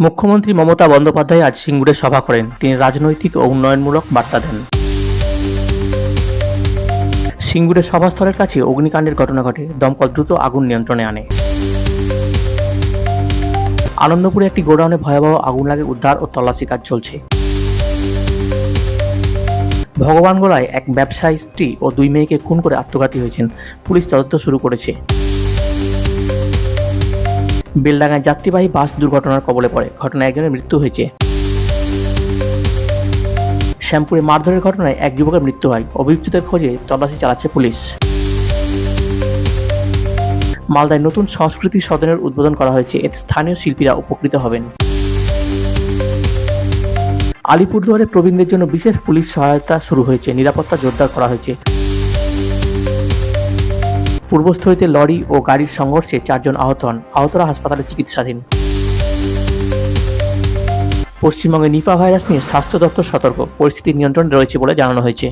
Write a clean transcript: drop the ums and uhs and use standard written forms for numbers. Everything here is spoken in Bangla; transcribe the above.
মুখ্যমন্ত্রী মমতা বন্দ্যোপাধ্যায় আজ সিঙ্গুরে সভা করেন। তিনি রাজনৈতিক ও উন্নয়নমূলক বার্তা দেন। সিঙ্গুরের সভাস্থলের কাছে অগ্নিকাণ্ডের ঘটনা ঘটে। দমকল দ্রুত আগুন নিয়ন্ত্রণে আনে। আনন্দপুরে একটি গোডাউনে ভয়াবহ আগুন লাগে, উদ্ধার ও তল্লাশি কাজ চলছে। ভগবানগোলায় এক ব্যবসায়ী স্ত্রী ও 2 মেয়েকে খুন করে আত্মঘাতী হয়েছেন। পুলিশ তদন্ত শুরু করেছে। বেলডাঙ্গায় যাত্রীবাহী বাস দুর্ঘটনার কবলে পড়ে। ঘটনায় একজনের মৃত্যু হয়েছে। শ্যামপুরে মারধরের ঘটনায় এক যুবকের মৃত্যু হয়। অভিযুক্তদের খোঁজে তল্লাশি চালাচ্ছে পুলিশ। মালদায় নতুন সংস্কৃতি সদনের উদ্বোধন করা হয়েছে। এতে স্থানীয় শিল্পীরা উপকৃত হবেন। আলিপুরদুয়ারে প্রবীণদের জন্য বিশেষ পুলিশ সহায়তা শুরু হয়েছে। নিরাপত্তা জোরদার করা হয়েছে। পূর্বস্থলীতে লরি ও গাড়ির সংঘর্ষে 4 জন আহত হন। আহতরা হাসপাতালে চিকিৎসাধীন। পশ্চিমবঙ্গে নিপা ভাইরাস নিয়ে স্বাস্থ্য দপ্তর সতর্ক। পরিস্থিতি নিয়ন্ত্রণে রয়েছে বলে জানানো হয়েছে।